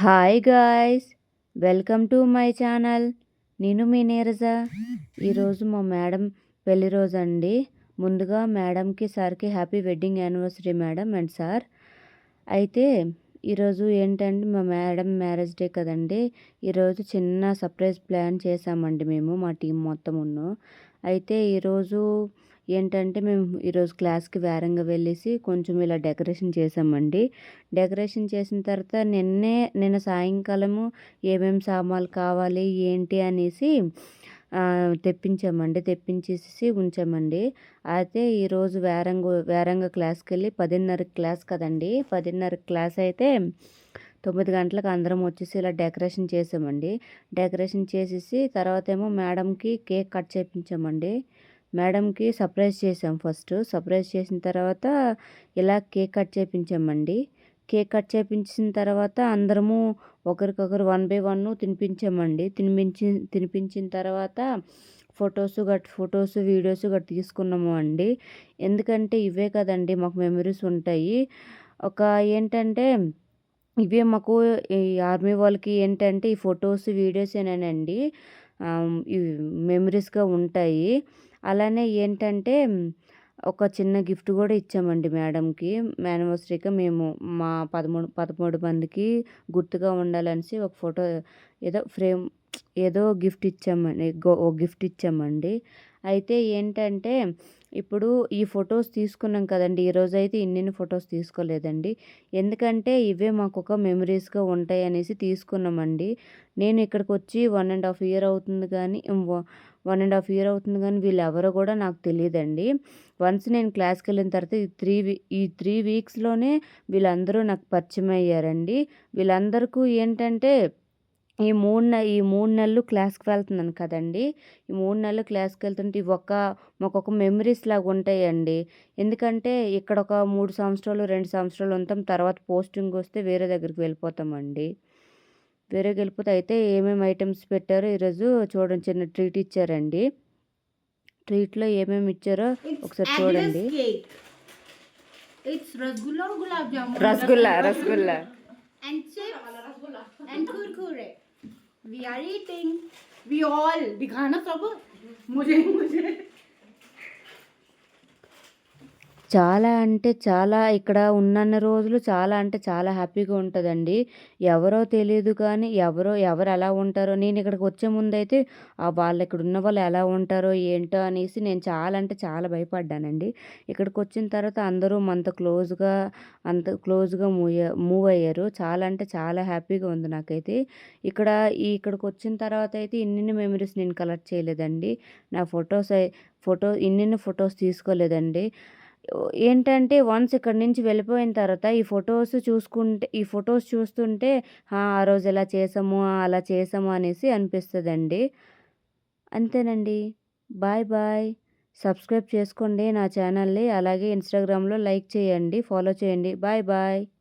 Hi guys, welcome to my channel. నేను మీ నీరజ. ఈరోజు మా మేడం పెళ్లి రోజు అండి. ముందుగా మేడంకి సార్కి happy wedding anniversary madam and sir. అయితే ఈరోజు ఏంటంటే మా మేడం మ్యారేజ్ డే కదండి. ఈరోజు చిన్న సర్ప్రైజ్ ప్లాన్ చేసామండి మేము మా టీం మొత్తం అయితే ఈరోజు ఏంటంటే మేము ఈరోజు క్లాస్కి వేరంగా వెళ్ళేసి కొంచెం ఇలా డెకరేషన్ చేసామండి. డెకరేషన్ చేసిన తర్వాత నిన్న సాయంకాలము ఏమేమి సామాన్లు కావాలి ఏంటి అనేసి తెప్పించామండి. తెప్పించేసి ఉంచామండి. అయితే ఈరోజు వేరంగా క్లాస్కి వెళ్ళి 10:30 క్లాస్ కదండి. 10:30 క్లాస్ అయితే 9 గంటలకు అందరం వచ్చేసి ఇలా డెకరేషన్ చేసామండి. డెకరేషన్ చేసేసి తర్వాత ఏమో మేడంకి కేక్ కట్ చేయించామండి. మేడంకి సర్ప్రైజ్ చేసాం. ఫస్ట్ సర్ప్రైజ్ చేసిన తర్వాత ఇలా కేక్ కట్ చేయించామండి. కేక్ కట్ చేయించిన తర్వాత అందరము ఒకరికొకరు 1 బై 1 తినిపించామండి. తినిపించిన తర్వాత ఫొటోస్ వీడియోస్ గట్రా తీసుకున్నాము అండి. ఎందుకంటే ఇవే కదండి మాకు మెమరీస్ ఉంటాయి. ఏంటంటే ఇవే మాకు ఈ ఆర్మీ వాళ్ళకి ఏంటంటే ఈ ఫొటోస్ వీడియోసేనండి ఇవి మెమరీస్గా ఉంటాయి. అలానే ఏంటంటే ఒక చిన్న గిఫ్ట్ కూడా ఇచ్చామండి మేడంకి. యానివర్సరీకి మేము మా 13 మందికి గుర్తుగా ఉండాలనేసి ఒక ఫోటో ఫ్రేమ్ గిఫ్ట్ ఇచ్చామండి. గిఫ్ట్ ఇచ్చామండి. అయితే ఏంటంటే ఇప్పుడు ఈ ఫొటోస్ తీసుకున్నాం కదండి. ఈరోజైతే ఇన్ని ఫొటోస్ తీసుకోలేదండి. ఎందుకంటే ఇవే మాకు ఒక మెమరీస్గా ఉంటాయి అనేసి తీసుకున్నామండి. నేను ఇక్కడికి వచ్చి 1.5 ఇయర్ అవుతుంది కానీ 1.5 ఇయర్ అవుతుంది కానీ వీళ్ళెవరో కూడా నాకు తెలియదండి. వన్స్ నేను క్లాస్కి వెళ్ళిన తర్వాత ఈ 3 వీక్స్లోనే వీళ్ళందరూ నాకు పరిచయం అయ్యారండి. వీళ్ళందరికీ ఏంటంటే ఈ 3 నెలలు క్లాస్కి వెళ్తున్నాను కదండి. ఈ 3 నెలలు క్లాస్కి వెళ్తుంటే మాకొక మెమరీస్ లాగా ఉంటాయండి. ఎందుకంటే ఇక్కడ ఒక 3 సంవత్సరాలు 2 సంవత్సరాలు ఉంటాం. తర్వాత పోస్టింగ్ వస్తే వేరే దగ్గరికి వెళ్ళిపోతామండి. అయితే ఏమేమి ఐటమ్స్ పెట్టారో ఈరోజు చూడండి. చిన్న ట్రీట్ ఇచ్చారండి. ట్రీట్లో ఏమేమి ఇచ్చారో ఒకసారి చూడండి. Rasgulla and kurkure. We are eating. We all दिखाना सब मुझे చాలా అంటే చాలా ఇక్కడ ఉన్నన్ని రోజులు చాలా అంటే చాలా హ్యాపీగా ఉంటుందండి. ఎవరో తెలియదు కానీ ఎవరు ఎలా ఉంటారో నేను ఇక్కడికి వచ్చే ముందైతే వాళ్ళు ఇక్కడ ఉన్న వాళ్ళు ఎలా ఉంటారో ఏంటో అనేసి నేను చాలా అంటే చాలా భయపడ్డానండి. ఇక్కడికి వచ్చిన తర్వాత అందరూ అంత క్లోజ్గా మూవ్ అయ్యారు. చాలా అంటే చాలా హ్యాపీగా ఉంది నాకైతే. ఇక్కడికి వచ్చిన తర్వాత అయితే ఇన్ని మెమరీస్ నేను కలెక్ట్ చేయలేదండి. నా ఇన్ని ఫొటోస్ తీసుకోలేదండి. ఏంటంటే వన్స్ ఇక్కడి నుంచి వెళ్ళిపోయిన తర్వాత ఈ ఫొటోస్ చూస్తుంటే ఆ రోజు ఇలా చేసాము అలా చేసాము అనేసి అనిపిస్తుందండి. అంతేనండి. Bye bye. సబ్స్క్రైబ్ చేసుకోండి నా ఛానల్ని. అలాగే ఇన్స్టాగ్రామ్లో లైక్ చేయండి, ఫాలో చేయండి. Bye bye.